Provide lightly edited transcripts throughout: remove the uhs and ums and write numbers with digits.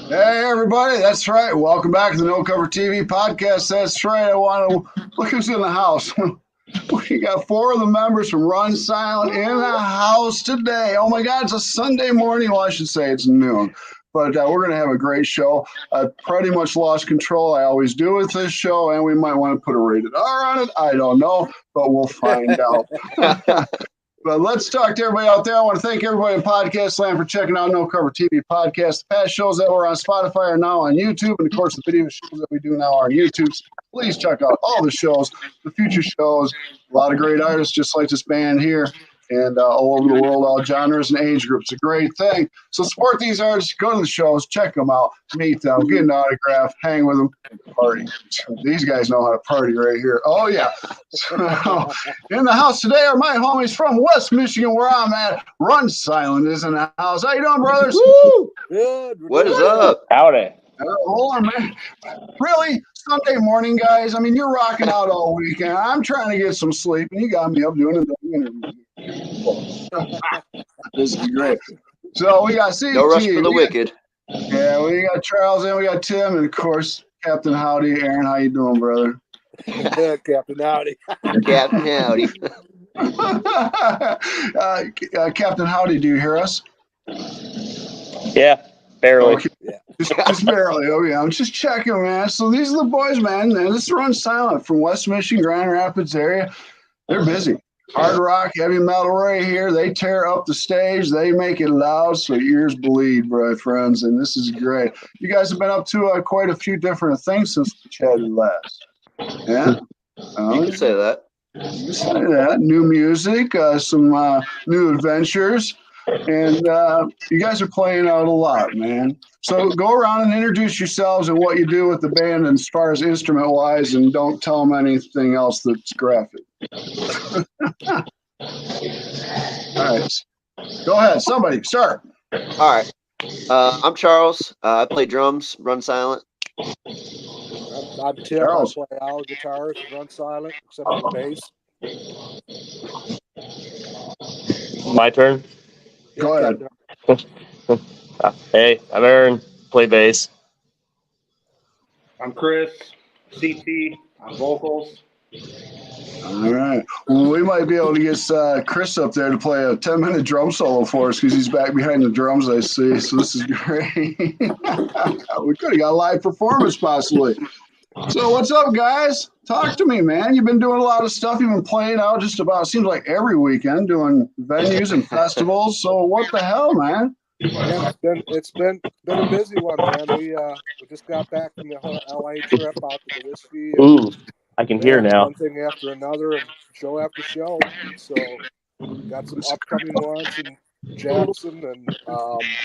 Hey, everybody. That's right. Welcome back to the No Cover TV podcast. That's right. I want to look who's in the house. We got four of the members from Run Silent in the house today. Oh my God, it's a Sunday morning. Well, I should say it's noon. But we're going to have a great show. I pretty much lost control. I always do with this show, and we might want to put a rated R on it. I don't know, but we'll find out. But let's talk to everybody out there. I want to thank everybody in Podcast Land for checking out No Cover TV Podcast. The past shows that were on Spotify are now on YouTube. And of course, the video shows that we do now are on YouTube. So please check out all the shows, the future shows. A lot of great artists just like this band here. And all over the world, all genres and age groups. It's a great thing. So support these artists. Go to the shows, check them out, meet them, get an autograph, hang with them, party. These guys know how to party right here. Oh, yeah. So, in the house today are my homies from West Michigan, where I'm at. Run Silent is in the house. How you doing, brothers? Woo! Good. What is up? Howdy. Hold on, man. Really? Sunday morning, guys? I mean, you're rocking out all weekend. I'm trying to get some sleep, and you got me up doing an interview. This is great. So we got CT. No rush for the wicked. Yeah, we got Charles and we got Tim, and of course, Captain Howdy. Aaron, how you doing, brother? Captain Howdy. Captain Howdy. Captain Howdy, do you hear us? Yeah, barely. Okay. Yeah. Just barely. Oh, yeah. I'm just checking, man. So these are the boys, man. And this Run Silent from West Michigan, Grand Rapids area. They're busy. Hard rock, heavy metal right here. They tear up the stage. They make it loud so ears bleed, my friends. And this is great. You guys have been up to quite a few different things since we chatted last. Yeah? You can say that. You can say that. New music, some new adventures. And you guys are playing out a lot, man. So go around and introduce yourselves and what you do with the band as far as instrument-wise, and don't tell them anything else that's graphic. All right. Go ahead. Somebody, start. All right. I'm Charles. I play drums, Run Silent. I'm Tim. Charles. I play all guitars, Run Silent, except for the bass. My turn. Go ahead. Hey, I'm Aaron. Play bass. I'm Chris. CT. I'm vocals. All right. Well, we might be able to get Chris up there to play a 10-minute drum solo for us because he's back behind the drums, I see. So this is great. We could have got a live performance possibly. So what's up, guys? Talk to me, man. You've been doing a lot of stuff. You've been playing out just about, seems like every weekend, doing venues and festivals. So what the hell, man? Yeah, it's been a busy one, man. We just got back from the whole LA trip out to the whiskey. Ooh, I can hear now. One thing after another, and show after show. So got some upcoming ones in Jackson and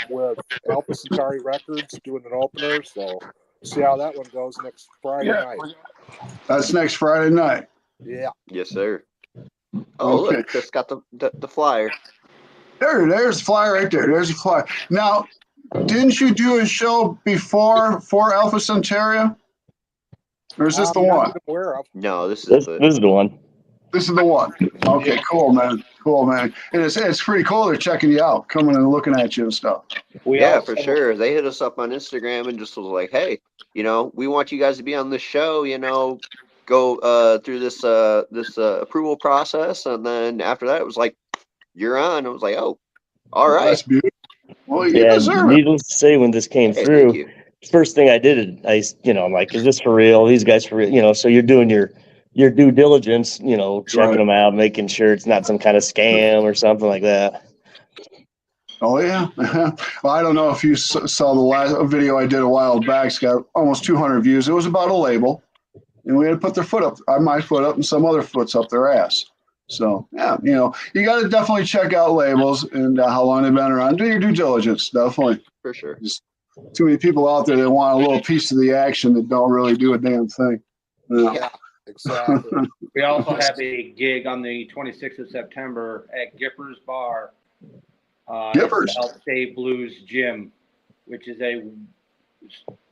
with Alpha Centauri Records doing an opener. So see how that one goes next Friday night. That's next Friday night. Yeah. Yes, sir. Oh, okay. Look, Chris got the flyer. There's the flyer right there. There's the flyer. Now, didn't you do a show before for Alpha Centauri? Or is this the one? No, this is this is the one. This is the one. Okay, cool, man. Cool, man. And it's pretty cool. They're checking you out, coming and looking at you and stuff. Yeah, for sure. They hit us up on Instagram and just was like, hey, we want you guys to be on this show, go through this approval process. And then after that, it was like, you're on. I was like, oh, all right. That's beautiful. Well, you deserve it. Needless to say, when this came through, first thing I did, I'm like, is this for real? These guys for real? So you're doing your due diligence, checking them out, making sure it's not some kind of scam or something like that. Oh, yeah. Well, I don't know if you saw the last video I did a while back. It's got almost 200 views. It was about a label. And we had to put their foot up, my foot up, and some other foot's up their ass. So, yeah, you got to definitely check out labels and how long they've been around. Do your due diligence, definitely. For sure. Just too many people out there that want a little piece of the action that don't really do a damn thing. Yeah, exactly. We also have a gig on the 26th of September at Gippers Bar. Gippers? Help Save Blues Gym, which is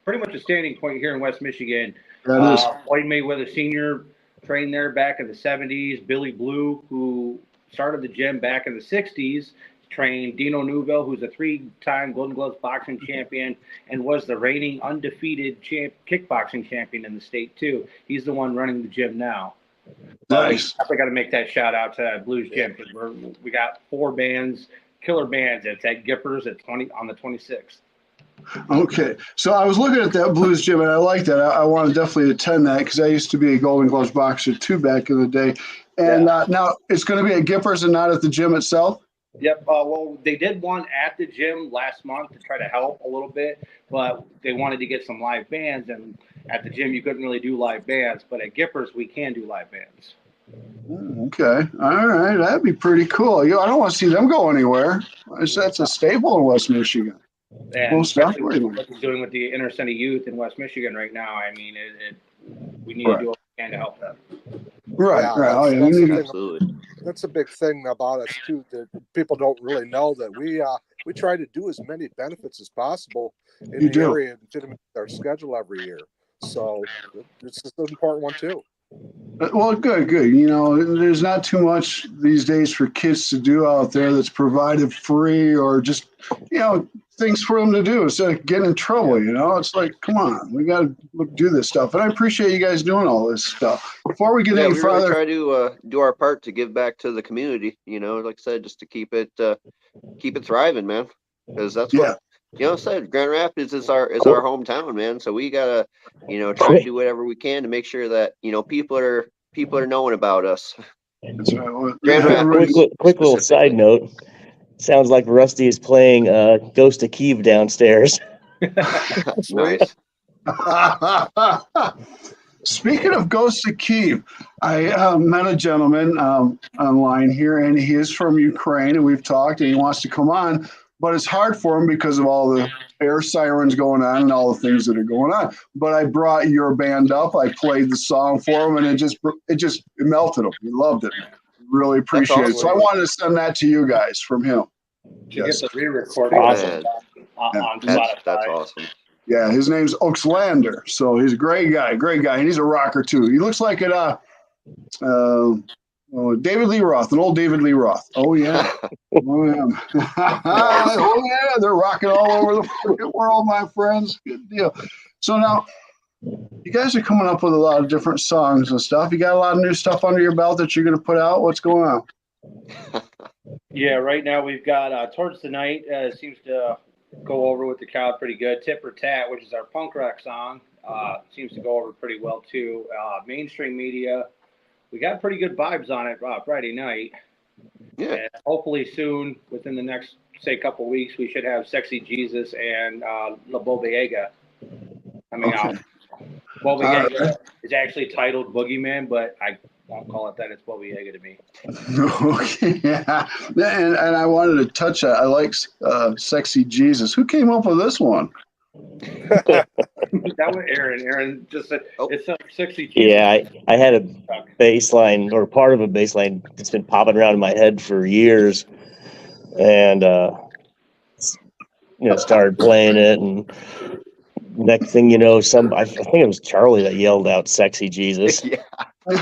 pretty much a standing point here in West Michigan. That is. Floyd Mayweather Sr. trained there back in the 70s. Billy Blue, who started the gym back in the 60s, train Dino Newville, who's a 3-time Golden Gloves boxing champion and was the reigning undefeated kickboxing champion in the state too. He's the one running the gym now. Nice. I got to make that shout out to Blues Gym because we got 4 bands, killer bands. It's at Gippers on the 26th. Okay, so I was looking at that Blues Gym, and I like that. I want to definitely attend that because I used to be a Golden Gloves boxer too back in the day. And now it's going to be at Gippers and not at the gym itself. Yep. Well, they did one at the gym last month to try to help a little bit, but they wanted to get some live bands, and at the gym you couldn't really do live bands, but at Gippers we can do live bands. Okay, all right, that'd be pretty cool. I don't want to see them go anywhere. That's a staple in West Michigan. And Most especially definitely. what they're doing with the inner city youth in West Michigan right now, I mean, we need to do what we can to help them. Right, Yeah, right. Oh, yeah, that's we need the to- Absolutely. That's a big thing about us too. That people don't really know that we try to do as many benefits as possible in You the do. area and fit them in our schedule every year. So it's just an important one too. Well, good. There's not too much these days for kids to do out there that's provided free or just, things for them to do instead of getting in trouble. It's like, come on, we got to do this stuff. And I appreciate you guys doing all this stuff. Before we get any we further, really try to do our part to give back to the community. Like I said, just to keep it thriving, man. Because that's what I said. Grand Rapids is our hometown, man. So we gotta, try to do whatever we can to make sure that people are knowing about us. That's right. Well, Grand Rapids. Quick little side note. Sounds like Rusty is playing Ghost of Kiev downstairs. Nice. Speaking of Ghost of Kiev, I met a gentleman online here, and he is from Ukraine, and we've talked, and he wants to come on, but it's hard for him because of all the air sirens going on and all the things that are going on. But I brought your band up. I played the song for him, and it melted him. He loved it. Really appreciate it. So I wanted to send that to you guys from him. To get the re-recording Awesome. on That's Spotify. awesome. Yeah, his name's Oxlander. So he's a great guy, and he's a rocker too. He looks like David Lee Roth, an old David Lee Roth. Oh yeah. Oh yeah, they're rocking all over the world, my friends. Good deal. So now you guys are coming up with a lot of different songs and stuff. You got a lot of new stuff under your belt that you're going to put out. What's going on? Yeah, right now we've got Towards the Night seems to go over with the crowd pretty good. Tit for Tat, which is our punk rock song, seems to go over pretty well too. Mainstream Media, we got pretty good vibes on it Friday night. Yeah. And hopefully soon, within the next, say, couple weeks, we should have Sexy Jesus and La Bobiega coming out. Bobiega is actually titled Boogeyman, but I won't call it that. It's Bobiega to me. Okay, yeah. And I wanted to touch that. I like Sexy Jesus. Who came up with this one? That was Aaron. Aaron just said, it's a Sexy Jesus. Yeah, I had a bass line, or part of a bass line that's been popping around in my head for years. And, started playing it. And next thing you know, I think it was Charlie that yelled out Sexy Jesus. Yeah. I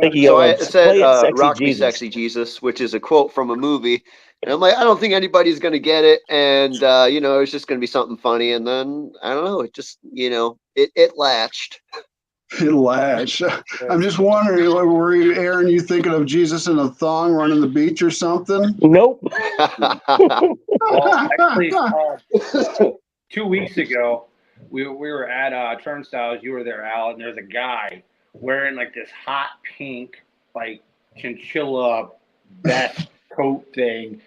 think he yelled, So I said, Sexy "Rock me, Jesus." Sexy Jesus," which is a quote from a movie, and I'm like, I don't think anybody's gonna get it, and it's just gonna be something funny, and then I don't know, it just it latched. It latched. I'm just wondering, were you, Aaron, you thinking of Jesus in a thong running the beach or something? Nope. Well, actually, 2 weeks ago, we were at Turnstiles. You were there, Al, and there's a guy wearing like this hot pink, like chinchilla vest coat thing,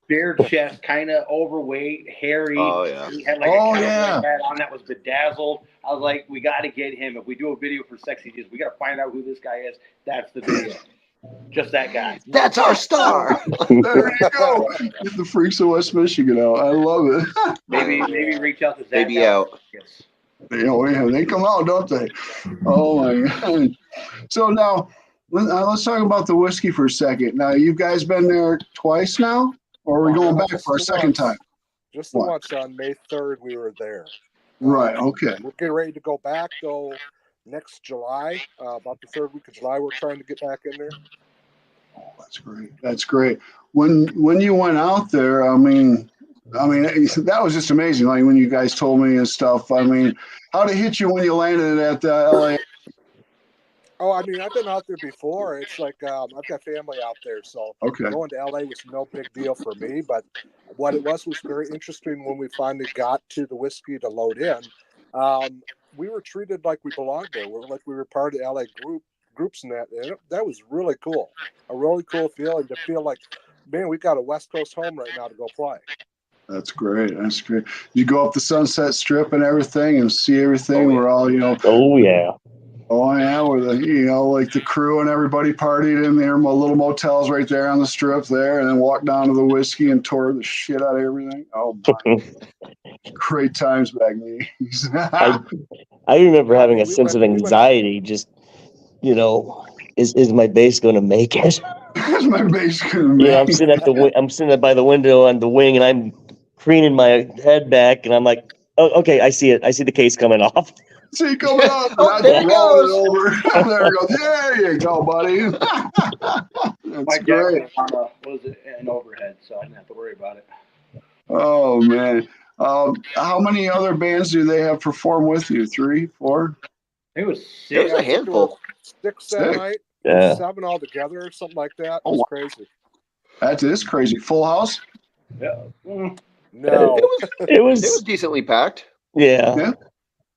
bare chest, kind of overweight, hairy. Oh yeah. He had like a cowboy hat on that was bedazzled. I was like, we got to get him. If we do a video for Sexy Jesus, we got to find out who this guy is. That's the video. Just that guy. That's our star. There you go. Get the freaks of West Michigan out. I love it. Maybe reach out to Zach. Baby out. Yes. They come out, don't they? Oh my God. So now, let's talk about the whiskey for a second. Now, you guys been there twice now, or are we going back for a second time? Just the once on May 3rd, we were there. Right. Okay. We're getting ready to go back though next July, about the third week of July. We're trying to get back in there. Oh, that's great. That's great. When you went out there, that was just amazing. Like when you guys told me and stuff. I mean, how did it hit you when you landed at LA? Oh, I mean, I've been out there before. It's like I've got family out there, so Okay. going to LA was no big deal for me. But what it was very interesting when we finally got to the whiskey to load in. We were treated like we belonged there. We were part of the LA groups and that was really cool. A really cool feeling to feel like, man, we got a West Coast home right now to go play. That's great. That's great. You go up the Sunset Strip and everything and see everything. Oh, yeah. We're all, Oh yeah. Oh yeah, where like the crew and everybody partied in there, little motels right there on the strip there, and then walked down to the whiskey and tore the shit out of everything. Oh my, great times back then. I remember having a we sense of went- anxiety. Just is my bass going to make it? That's my base gonna You know, I'm be. sitting by the window on the wing, and I'm craning my head back, and I'm like, oh, okay, I see it. I see the case coming off. See coming up, and Oh, I there it rolled goes. it over. There it goes. There you go, buddy. That's Mike great. Jackson on was an overhead, so I didn't have to worry about it. Oh man, how many other bands do they have perform with you? 3, 4? It was There was sick. a handful. 6 that Six. night, Yeah. 7 all together, something like that. It Oh, was wow. crazy. That is crazy. Full house. Yeah. Mm. No, It It was was decently packed. yeah. Yeah.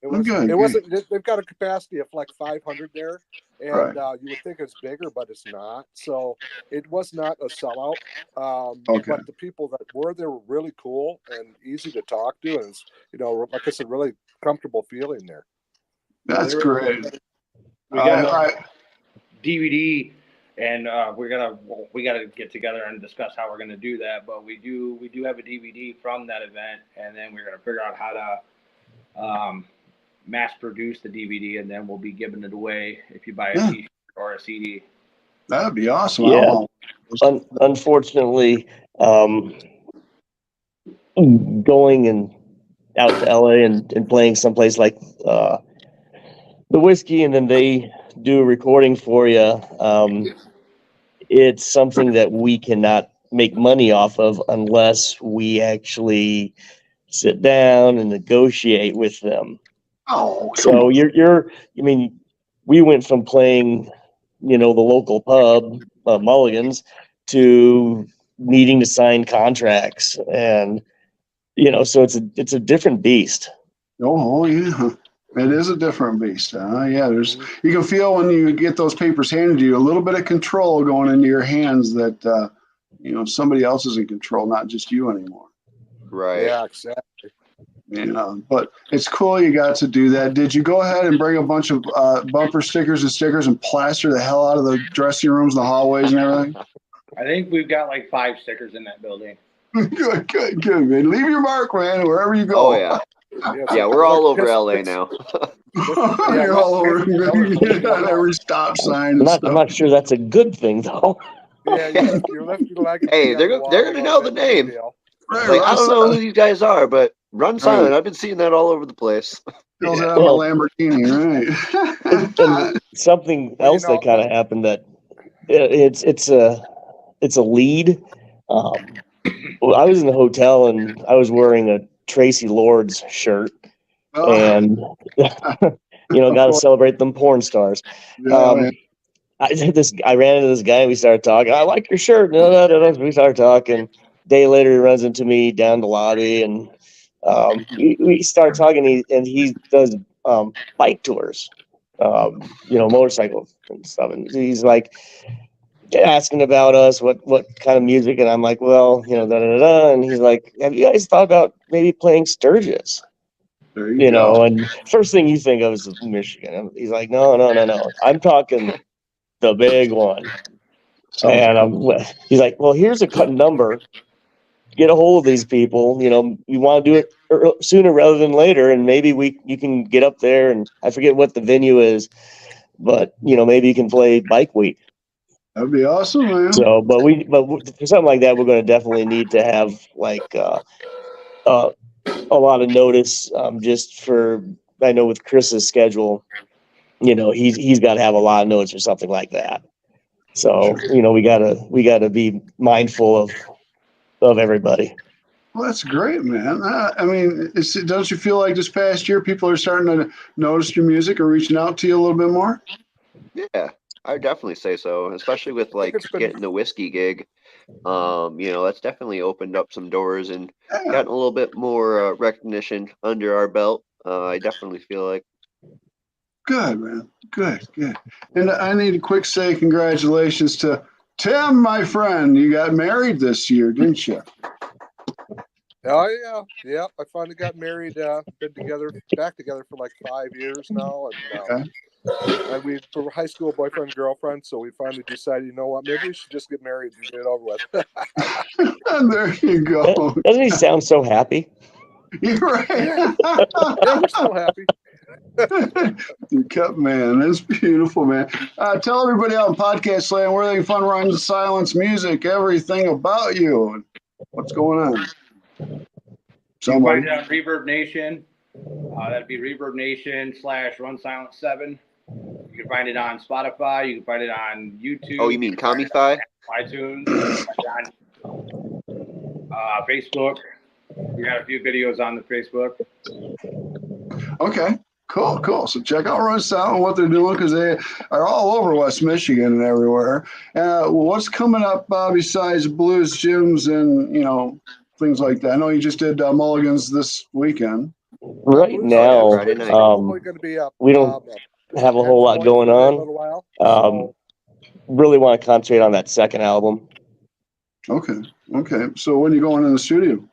Good. it wasn't. They've got a capacity of like 500 there, and Right. you would think it's bigger, but it's not. So it was not a sellout. Okay. But the people that were there were really cool and easy to talk to, and it's, like I said, really comfortable feeling there. That's great. We got a I- DVD, and we gotta get together and discuss how we're gonna do that. But we do have a DVD from that event, and then we're gonna figure out how to mass produce the DVD, and then we'll be giving it away if you buy a Yeah. T-shirt or a CD. That'd be awesome. Yeah. Unfortunately, going and out to LA and playing someplace like the whiskey, and then they do a recording for you. It's something that we cannot make money off of unless we actually sit down and negotiate with them. Oh, So we went from playing, the local pub, Mulligan's, to needing to sign contracts, and so it's a different beast. oh yeah. It is a different beast. Yeah, you can feel when you get those papers handed to you, a little bit of control going into your hands that somebody else is in control, not just you anymore. Right. Yeah, exactly. But it's cool you got to do that. Did you go ahead and bring a bunch of bumper stickers and plaster the hell out of the dressing rooms, the hallways, and everything? I think we've got like 5 stickers in that building. Good, man. Leave your mark, man, wherever you go. Oh yeah. Yeah, we're all over LA now. You're all over at every stop sign. I'm not sure that's a good thing though. Yeah, you left your leg. Hey, they're gonna know the name. Right, Like, I don't know who these guys are, but Run Silent. I've been seeing that all over the place. Fills out of a Lamborghini, right? And something else that kind of happened that it's a lead. I was in the hotel and I was wearing a Tracy Lords shirt, and got to celebrate them porn stars. I ran into this guy and we started talking. I like your shirt. No. We started talking. Day later, he runs into me down the lobby, and we start talking. And he does bike tours, motorcycles and stuff. And he's like asking about us, what kind of music, and I'm like, well, and he's like, have you guys thought about maybe playing Sturgis? You go. And first thing you think of is Michigan. And he's like, no, I'm talking the big one. And he's like, well, here's a cut number. Get a hold of these people. You want to do it sooner rather than later, and maybe you can get up there. And I forget what the venue is, but maybe you can play Bike Week. That'd be awesome, man. So, but for something like that, we're going to definitely need to have like a lot of notice. Just for, I know with Chris's schedule, he's got to have a lot of notice or something like that. So, we gotta be mindful of everybody. Well, that's great, man. I mean, don't you feel like this past year people are starting to notice your music or reaching out to you a little bit more? Yeah, I would definitely say so, especially with like getting the whiskey gig. That's definitely opened up some doors and gotten a little bit more recognition under our belt. I definitely feel like. Good, man. Good. And I need to quick say congratulations to Tim, my friend. You got married this year, didn't you? Oh yeah. I finally got married. Been back together for like 5 years now, and we were high school boyfriend and girlfriend. So we finally decided, you know what, maybe we should just get married and get it over with. There you go. Doesn't he sound so happy? You're right. Yeah, we're still happy. You cut, man. That's beautiful, man. Tell everybody out in podcast land where they can find Run Silence music, everything about you, and what's going on. You can find it on Reverb Nation. That'd be Reverb Nation /Run Silence 7. You can find it on Spotify. You can find it on YouTube. Oh, you mean Comify? iTunes. On Facebook. We got a few videos on the Facebook. Okay. Cool. So check out Run Silent and what they're doing, because they are all over West Michigan and everywhere. What's coming up besides Blues Gyms and things like that? I know you just did Mulligan's this weekend. Right now, we don't have a whole lot going on. Really want to concentrate on that second album. Okay. So when are you going in the studio?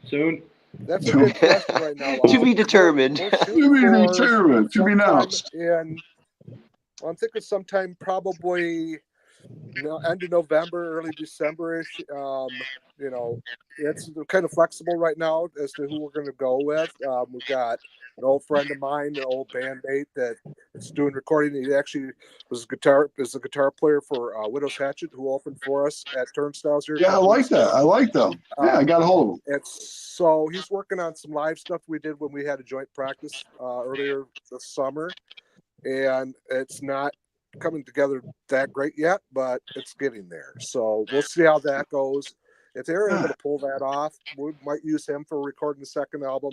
Soon. That's a good question right now. To be determined. To be announced. And I'm thinking sometime probably end of November, early December-ish. It's kind of flexible right now as to who we're going to go with. We've got an old friend of mine, an old bandmate that is doing recording. He actually is a guitar player for Widow's Hatchet, who opened for us at Turnstiles here. Yeah, I like them. Yeah, I got a hold of them. So he's working on some live stuff we did when we had a joint practice earlier this summer, and it's not coming together that great yet, but it's getting there. So we'll see how that goes. If they're able to pull that off, we might use him for recording the second album.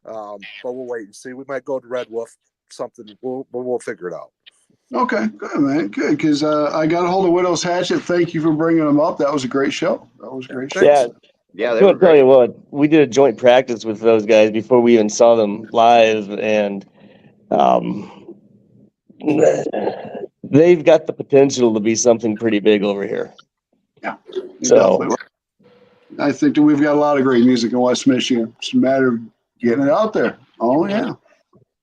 But we'll wait and see. We might go to Red Wolf, something. We'll figure it out. Okay, good, man. Good, because I got a hold of Widow's Hatchet. Thank you for bringing them up. That was a great show. Yeah, I'm gonna tell you what, we did a joint practice with those guys before we even saw them live, and they've got the potential to be something pretty big over here. Yeah. So I think that we've got a lot of great music in West Michigan. It's a matter of getting it out there. Oh yeah.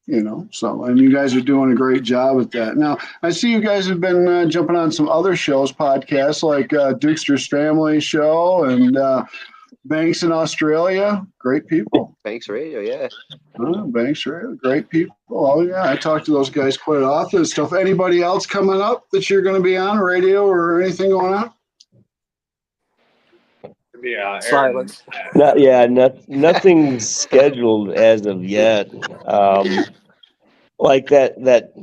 And you guys are doing a great job at that. Now, I see you guys have been jumping on some other shows, podcasts like Dukster's Family Show and Banks in Australia. Great people. Banks Radio, yeah. Banks Radio, great people. Oh, yeah. I talk to those guys quite often and stuff. Anybody else coming up that you're going to be on radio or anything going on? Yeah, silence. Nothing scheduled as of yet. Like that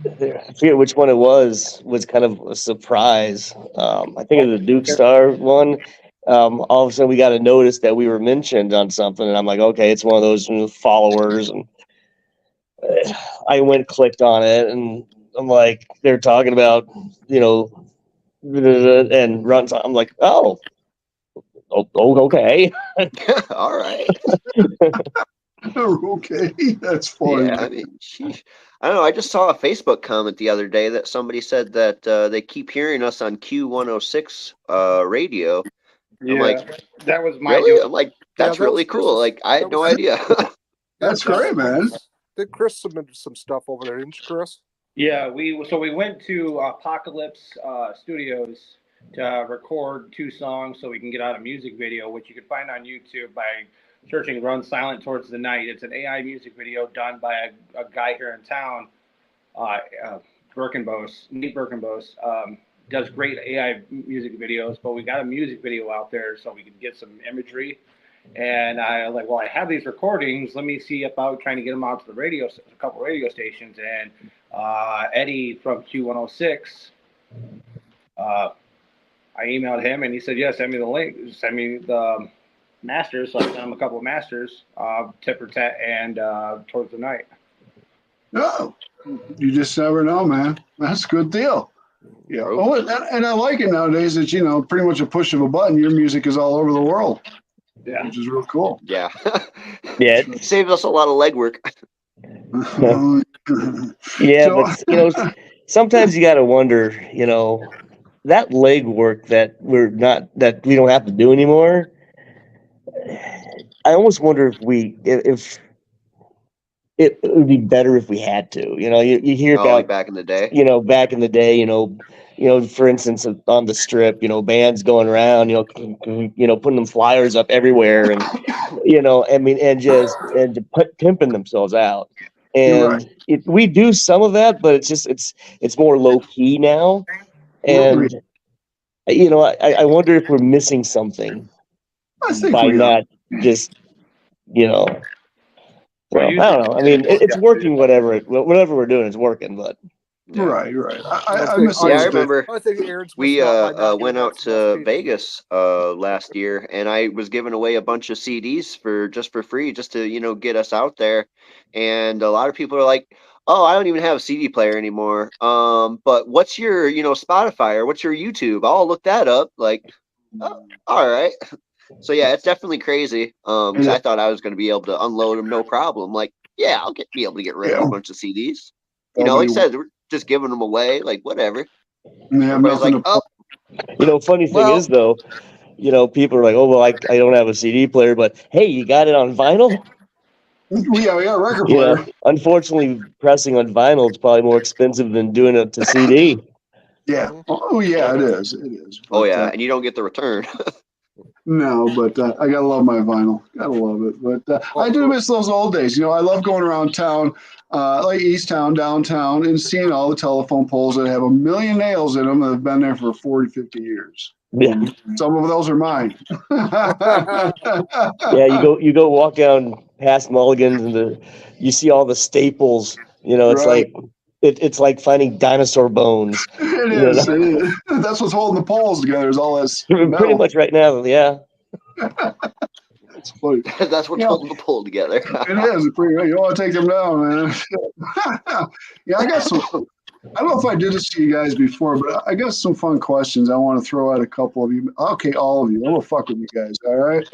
I forget which one it was kind of a surprise. I think it was the Duke Star one. All of a sudden we got a notice that we were mentioned on something, and I'm like, okay, it's one of those followers, and I clicked on it, and I'm like, they're talking about, and runs. I'm like, oh, okay. All right. Okay, that's funny. Yeah, I mean, I don't know. I just saw a Facebook comment the other day that somebody said that they keep hearing us on Q106 radio. Yeah, I'm like, that was my. Really? I'm like, that's really cool. Like, I had no idea. That's great, man. Did Chris submit some stuff over there, didn't you, Chris? Yeah, we went to Apocalypse Studios to record 2 songs so we can get out a music video, which you can find on YouTube by searching Run Silent Towards the Night. It's an AI music video done by a guy here in town, Nate Birkenbos. Does great AI music videos, but we got a music video out there so we could get some imagery. And I was like, well, I have these recordings. Let me see about trying to get them out to a couple radio stations. And Eddie from Q106. I emailed him and he said, "Yeah, send me the link. Send me the masters." So I sent him a couple of masters, Tit for Tat and Towards the Night. No, you just never know, man. That's a good deal. Yeah. Oh, and I like it nowadays that, you know, pretty much a push of a button, your music is all over the world. Yeah. Which is real cool. Yeah. Yeah. It saves us a lot of legwork. Yeah, So- but you know, sometimes you got to wonder, you know, that leg work that we don't have to do anymore. I almost wonder if it would be better if we had to. You know, you hear Oh, about like back in the day. you know, back in the day, you know, for instance, on the Strip, you know, bands going around, putting them flyers up everywhere, and you know, I mean, and to pimping themselves out. And we do some of that, but it's more low key now. And you know, I wonder if we're missing something I think by we not just, you know. Well, I Well, don't know. I mean, it's working. Whatever we're doing is working, but. Yeah. Right. I miss Yeah, I those days. remember I think Aaron's we missing out by not went getting out that to speed. Vegas last year, and I was giving away a bunch of CDs for free, just to, you know, get us out there. And a lot of people are like, "Oh, I don't even have a CD player anymore. But what's your, you know, Spotify, or what's your YouTube? I'll look that up." Like, oh, all right. So yeah, it's definitely crazy. 'Cause I thought I was going to be able to unload them no problem. Like, yeah, be able to get rid of a bunch of CDs. You know, like I said, we're just giving them away, like whatever. Everybody's like, "Oh, You know, funny thing is though, you know, people are like, "Oh, well, I don't have a CD player, but hey, you got it on vinyl?" We got a record You player. know, unfortunately, pressing on vinyl is probably more expensive than doing it to CD. Yeah. Oh, yeah, it is. It is. oh But, yeah," and you don't get the return. No, but I gotta love my vinyl. Gotta love it. But I do miss those old days. You know, I love going around town, like East Town, downtown, and seeing all the telephone poles that have a million nails in them that have been there for 40, 50 years. Yeah. Some of those are mine. Yeah, you go walk down past Mulligan's and you see all the staples. You know, it's Right. like it's like finding dinosaur bones. It You is. know? It is. That's what's holding the poles together. Is all this Pretty metal. much right now, yeah. It's funny. That's what's Yeah. holding the pole together. It is. It's pretty. You don't want to take them down, man. Yeah, I got some. I don't know if I did this to you guys before, but I got some fun questions I want to throw at a couple of you. Okay, all of you. I'm gonna fuck with you guys. All right.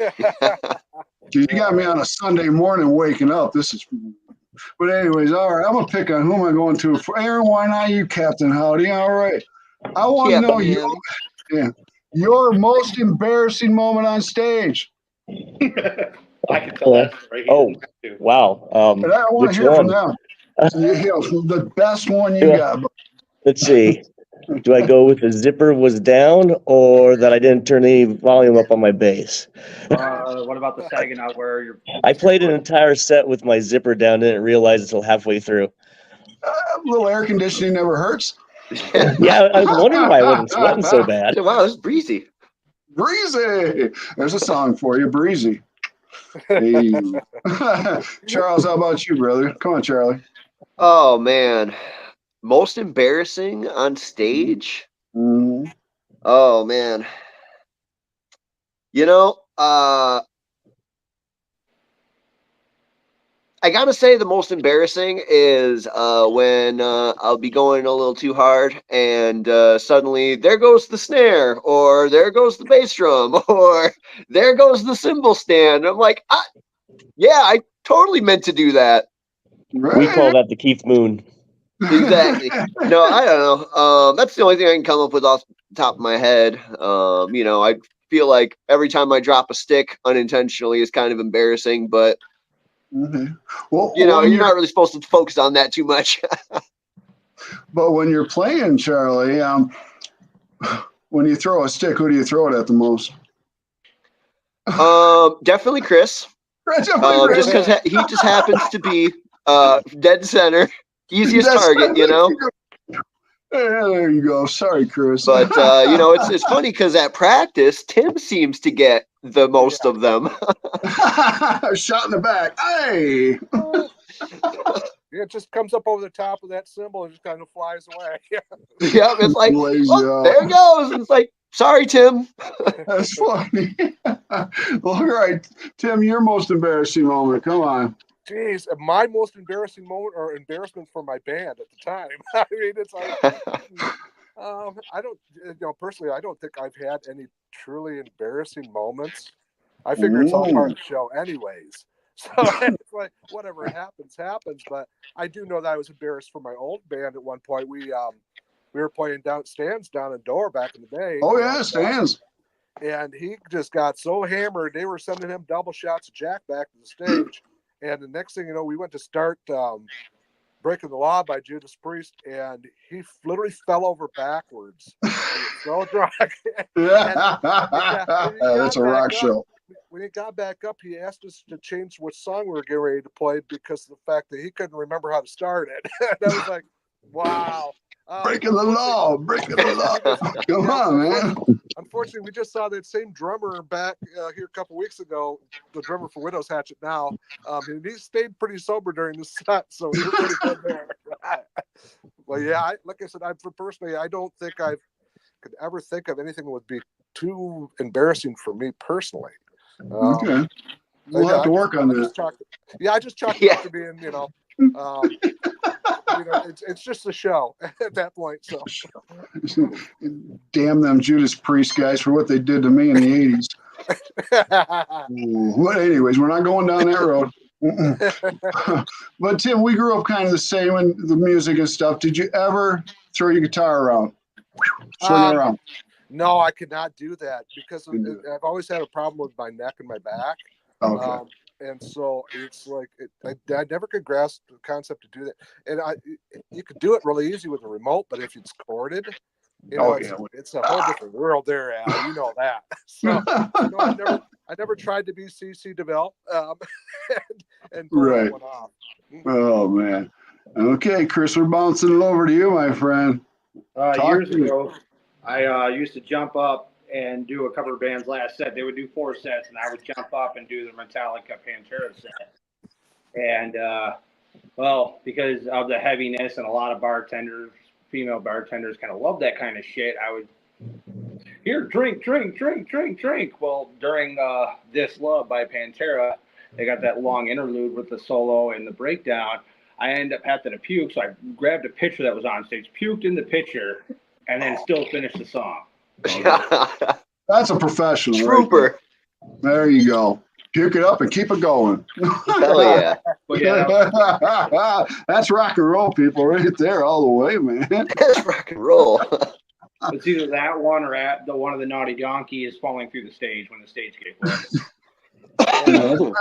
You got me on a Sunday morning waking up. This is. But anyways, all right. I'm gonna pick on who am I going to? For Aaron, why not you, Captain Howdy? All right. I want to know your most embarrassing moment on stage. I can tell that story. Oh, wow. And I want Which to hear one? from them. The best one you got. Let's see. Do I go with the zipper was down or that I didn't turn any volume up on my bass? What about the Saginaw where you're? I played an entire set with my zipper down, didn't realize it until halfway through. A little air conditioning never hurts. Yeah, I was wondering why I wasn't sweating so bad. Wow, this is breezy. Breezy. There's a song for you, Breezy. Hey. Charles, how about you, brother? Come on, Charlie. Oh man, most embarrassing on stage. Mm-hmm. Oh man, you know, I gotta say the most embarrassing is when I'll be going a little too hard and suddenly there goes the snare, or there goes the bass drum, or there goes the cymbal stand. I'm like, yeah, I totally meant to do that. Right. We call that the Keith Moon. Exactly. No, I don't know. That's the only thing I can come up with off the top of my head. You know, I feel like every time I drop a stick unintentionally is kind of embarrassing, but Mm-hmm. Well, you know, you're not really supposed to focus on that too much. But when you're playing, Charlie, when you throw a stick, who do you throw it at the most? Definitely Chris. Just because he just happens to be dead center, easiest target, you know. Yeah, there you go. Sorry, Chris. But you know, it's funny because at practice, Tim seems to get the most of them. Shot in the back. Hey. it just comes up over the top of that cymbal and just kind of flies away. Yeah, it's like, Lazy oh, out. there it goes. And it's like, sorry, Tim. That's funny. Well, all right, Tim, your most embarrassing moment. Come on. Jeez, my most embarrassing moment or embarrassment for my band at the time. I mean, it's like, I don't, personally, I don't think I've had any truly embarrassing moments. I figure it's all part of the show anyways. So it's like, whatever happens. But I do know that I was embarrassed for my old band at one point. We were playing Stands down in Door back in the day. Oh, yeah, Stands. And he just got so hammered. They were sending him double shots of Jack back to the stage. And the next thing you know, we went to start Breaking the Law by Judas Priest, and he literally fell over backwards. He was so drunk. That's a rock show. When he got back up, he asked us to change what song we were getting ready to play because of the fact that he couldn't remember how to start it. And I was like, wow. Breaking the law. Come on, man. Unfortunately, we just saw that same drummer back here a couple weeks ago, the drummer for Widow's Hatchet now. And he stayed pretty sober during the set, so we were pretty good there. Well, yeah, like I said, personally, I don't think I could ever think of anything that would be too embarrassing for me personally. Okay. We'll have to work on that. I just chalked it up to being, it's just a show at that point. So, damn them Judas Priest guys for what they did to me in the 80s. But anyways, we're not going down that road. But Tim, we grew up kind of the same in the music and stuff. Did you ever throw your guitar around? Swing it around? No, I could not do that because I've always had a problem with my neck and my back. Okay. And so it's like I never could grasp the concept to do that. And you could do it really easy with a remote, but if it's corded, it's a whole different world there, Al. You know that. So I never tried to be CC DeVille and pull that one off. Oh man. Okay, Chris, we're bouncing it over to you, my friend. Years ago, I used to jump up and do a cover band's last set. They would do 4 sets, and I would jump up and do the Metallica Pantera set. And, because of the heaviness and a lot of bartenders, female bartenders kind of love that kind of shit, I would, here, drink. Well, during This Love by Pantera, they got that long interlude with the solo and the breakdown. I ended up having to puke, so I grabbed a pitcher that was on stage, puked in the pitcher, and then still finished the song. That's a professional. Trooper. Right? There you go. Puke it up and keep it going. Hell yeah. That's rock and roll, people, right there, all the way, man. That's rock and roll. It's either that one or one of the Naughty Donkey is falling through the stage when the stage gate was. I'm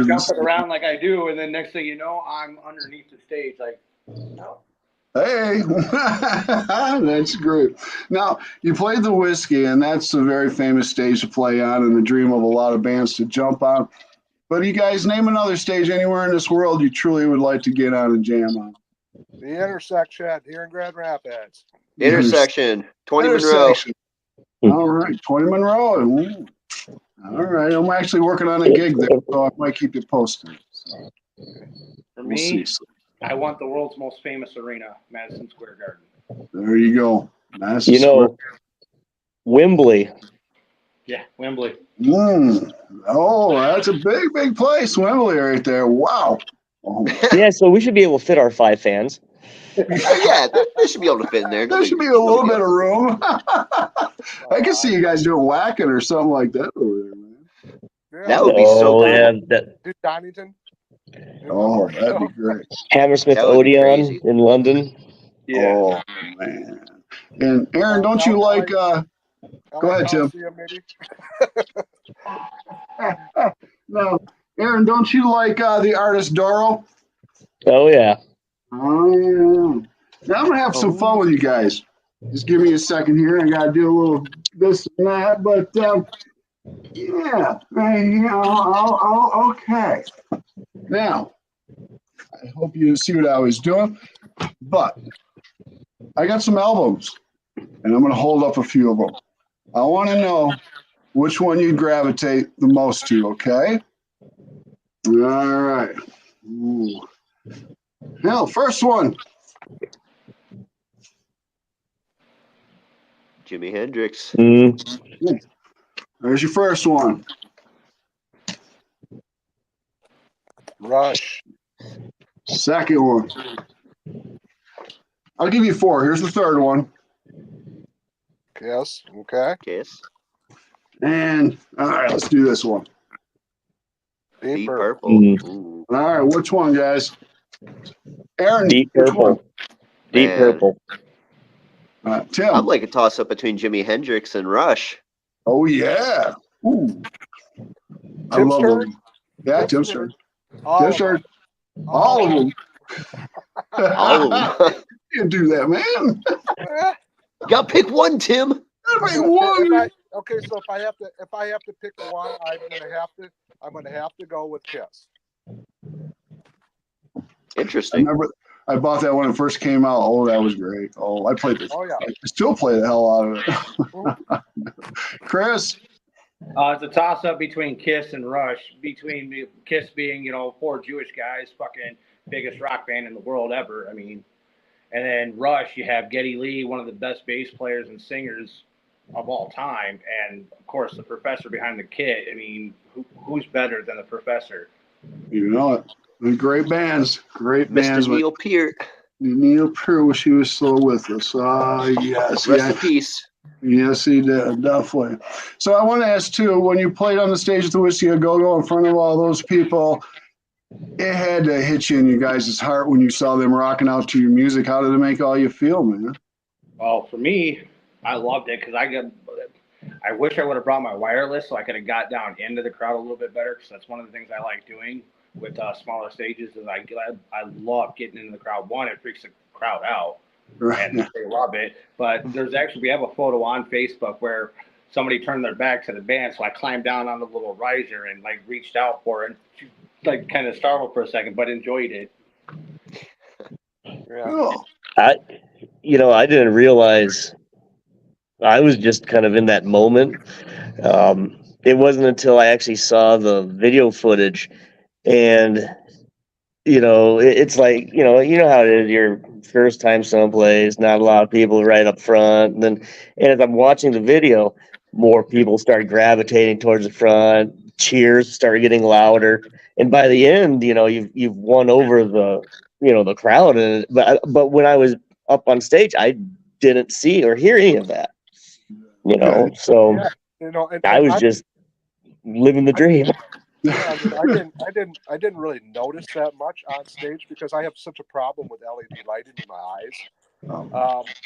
jumping around like I do, and then next thing you know, I'm underneath the stage, like, no. Hey, that's great. Now, you played the Whiskey, and that's a very famous stage to play on and the dream of a lot of bands to jump on. But you guys, name another stage anywhere in this world you truly would like to get on and jam on. The Intersection here in Grand Rapids. Intersection, 20 Monroe. All right, 20 Monroe. Ooh. All right, I'm actually working on a gig there, so I might keep you posted. So, for me, I want the world's most famous arena, Madison Square Garden. There you go. Madison Square. Wembley. Yeah, Wembley. Oh, that's a big place, Wembley right there. Wow. Oh. Yeah, so we should be able to fit our 5 fans. Yeah, they should be able to fit in there. There should be a little bit of room. I can see you guys doing whacking or something like that over there, man. Yeah. That would be so cool. Yeah, Donington. Oh, that'd be great. Hammersmith Odeon in London. Yeah. Oh, man. And Aaron, don't you like go ahead, Tim. No, Aaron, don't you like the artist Doro? Oh yeah. Oh yeah. Now I'm gonna have some fun with you guys. Just give me a second here. I gotta do a little this and that, but yeah. Okay. Now, I hope you see what I was doing, but I got some albums, and I'm gonna hold up a few of them. I want to know which one you gravitate the most to. Okay. All right. Ooh. Now, first one. Jimi Hendrix. There's your first one. Rush. Second one. I'll give you 4. Here's the third one. Kiss. Okay. Kiss. And all right, let's do this one. Deep Deep Purple. Purple. Ooh, All right, which one, guys? Aaron, Deep which one? Purple. Deep man. Purple. Tim. I'm like a toss up between Jimi Hendrix and Rush. Oh yeah. Ooh. I Tim's love turn? them. Yeah, Tim's turn. All Tim's of turn. them. All of them. All of them. You can do that, man. You gotta pick one, Tim. Gotta pick one. Okay, so if I have to pick one, I'm gonna have to go with Kiss. I Interesting. remember I bought that when it first came out. Oh, that was great. Oh, I played this. Oh yeah. I still play the hell out of it. Chris. It's a toss up between Kiss and Rush. Between Kiss being, 4 Jewish guys, fucking biggest rock band in the world ever. I mean, and then Rush, you have Geddy Lee, one of the best bass players and singers of all time, and of course the Professor behind the kit. I mean, who's better than the Professor? You know it. Great bands. Great Mr. bands. Neil Peart. Neil Peart, wish he was still with us. Yes. Rest in peace. Yes, he did, definitely. So I want to ask too, when you played on the stage at the Whiskey A Go-Go in front of all those people, it had to hit you in your guys' heart when you saw them rocking out to your music. How did it make all you feel, man? Well, for me, I loved it because I wish I would have brought my wireless so I could have got down into the crowd a little bit better, because that's one of the things I like doing with smaller stages. Is I love getting into the crowd. One, it freaks the crowd out. And they love it. But we have a photo on Facebook where somebody turned their back to the band, so I climbed down on the little riser and reached out for it, and kind of startled for a second, but enjoyed it. Yeah. Oh. I didn't realize I was just kind of in that moment. It wasn't until I actually saw the video footage, and it's like, you know how it is, your first time someplace, not a lot of people right up front. And as I'm watching the video, more people start gravitating towards the front, cheers start getting louder. And by the end, you've won over the crowd. But when I was up on stage, I didn't see or hear any of that, so Yeah, I was just living the dream. Yeah, I didn't really notice that much on stage because I have such a problem with LED lighting in my eyes.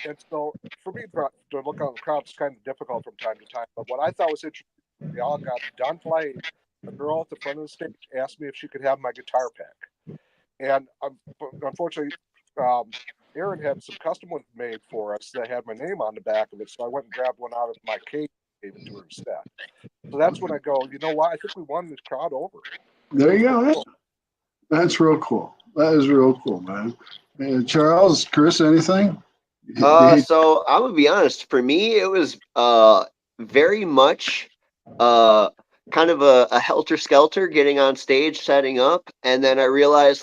And so for me to look out the crowd is kind of difficult from time to time. But what I thought was interesting, we all got done playing. A girl at the front of the stage asked me if she could have my guitar pack. And unfortunately, Aaron had some custom ones made for us that had my name on the back of it. So I went and grabbed one out of my case and gave it to her instead. So that's when I go, you know what? I think we won this crowd over. There you go. That's real cool. That is real cool, man. Charles, Chris, anything? So I'm gonna be honest. For me, it was very much kind of a helter skelter getting on stage, setting up, and then I realized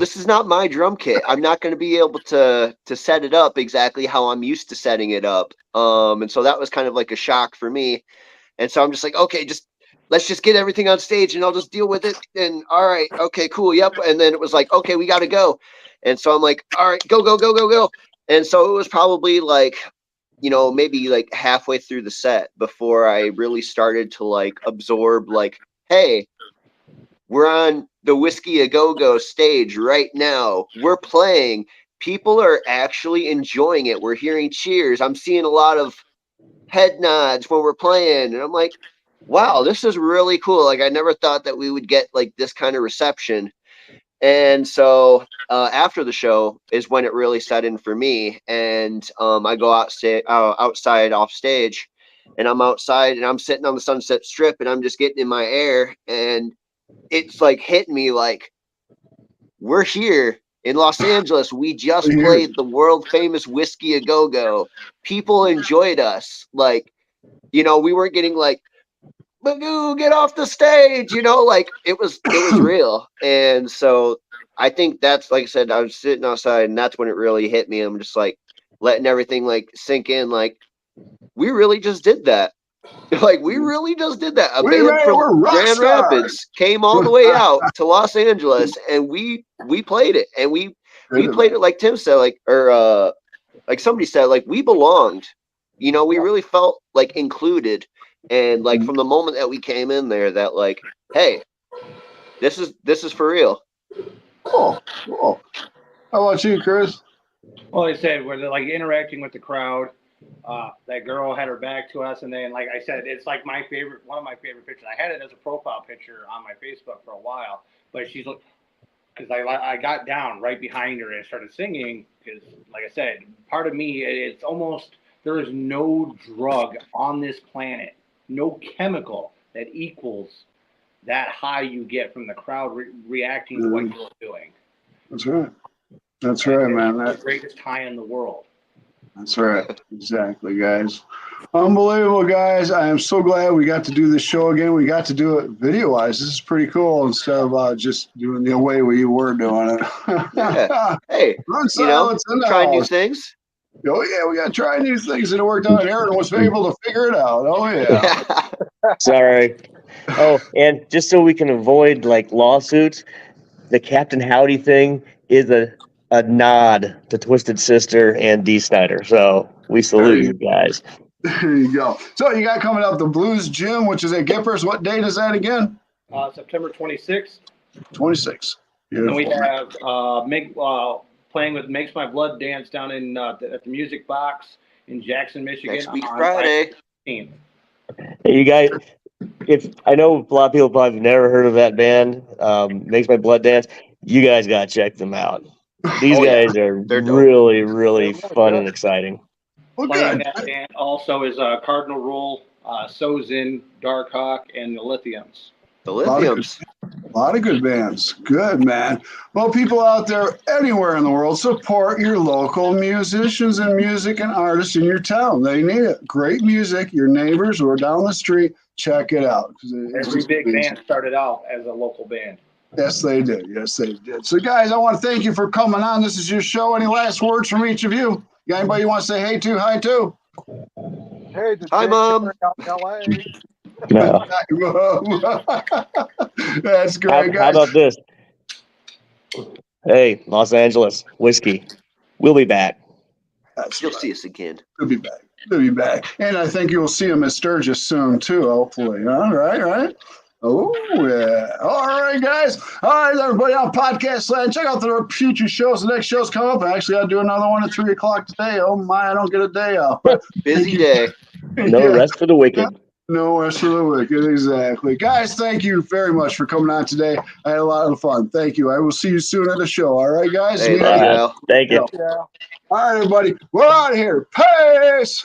this is not my drum kit. I'm not going to be able to set it up exactly how I'm used to setting it up. And so that was kind of like a shock for me. And so I'm just like, okay, let's just get everything on stage and I'll just deal with it. And all right, okay, cool. Yep. And then it was like, okay, we got to go. And so I'm like, all right, go. And so it was probably maybe halfway through the set before I really started to absorb hey, we're on the Whiskey A Go-Go stage right now. We're playing. People are actually enjoying it. We're hearing cheers. I'm seeing a lot of head nods when we're playing. And I'm like, wow, this is really cool. I never thought that we would get this kind of reception. And so after the show is when it really set in for me. And I go outside off stage, and I'm outside and I'm sitting on the Sunset Strip and I'm just getting in my air, and it's hitting me we're here in Los Angeles. We just played the world famous Whiskey A Go-Go. People enjoyed us. We weren't getting Magoo, get off the stage, like it was real. And so I think that's, like I said, I was sitting outside and that's when it really hit me. I'm just like letting everything like sink in, like we really just did that. Like we really just did that. A band from Grand Rapids came all the way out to Los Angeles and we played it, and we played it like Tim said, like somebody said, like we belonged. We really felt like included. And like from the moment that we came in there, that like, hey, this is for real. Cool. How about you, Chris? Well, I said we're like interacting with the crowd. That girl had her back to us, and then, like I said, it's like one of my favorite pictures. I had it as a profile picture on my Facebook for a while, but she's like, because I got down right behind her and started singing. Because, like I said, part of me, it's almost there is no drug on this planet, no chemical that equals that high you get from the crowd reacting to what you're doing. That's right, man. That's the greatest high in the world. That's right. Exactly, guys. Unbelievable, guys. I am so glad we got to do this show again. We got to do it video-wise. This is pretty cool instead of just doing the way we were doing it. Yeah. Hey, trying new things. Oh, yeah, we got to try new things, and it worked out. Aaron was able to figure it out. Oh, yeah. Sorry. Oh, and just so we can avoid like lawsuits, the Captain Howdy thing is a nod to Twisted Sister and Dee Snider. So we salute you guys. There you go. So you got coming up the Blues Gym, which is at Gippers. What date is that again? September 26th. 26. And then we have playing with Makes My Blood Dance down in at the Music Box in Jackson, Michigan. Next week, Friday. Hey, you guys, I know a lot of people probably have never heard of that band, Makes My Blood Dance. You guys got to check them out. These guys are really, really fun and exciting. Playing that band also is Cardinal Rule, Sozin, Darkhawk, and the Lithiums. The Lithiums. A lot of good bands. Good, man. Well, people out there anywhere in the world, support your local musicians and music and artists in your town. They need it. Great music. Your neighbors who are down the street, check it out. Every big band started out as a local band. Yes, they did. Yes, they did. So, guys, I want to thank you for coming on. This is your show. Any last words from each of you? Got anybody you want to say hi to? Hey, hi, Mom. LA. No. That's great, guys. How about this? Hey, Los Angeles, whiskey. We'll be back. You'll see us again. We'll be back. We'll be back. And I think you'll see them at Sturgis soon, too, hopefully. All right. Oh, yeah. All right, guys. All right, everybody on Podcast Land. Check out the future shows. The next show's coming up. Actually, I'll do another one at 3 o'clock today. Oh, my, I don't get a day off. Busy day. No rest for the wicked. No rest for the wicked. Exactly. Guys, thank you very much for coming on today. I had a lot of fun. Thank you. I will see you soon at the show. All right, guys? Hey, thank you. All right, everybody. We're out of here. Peace.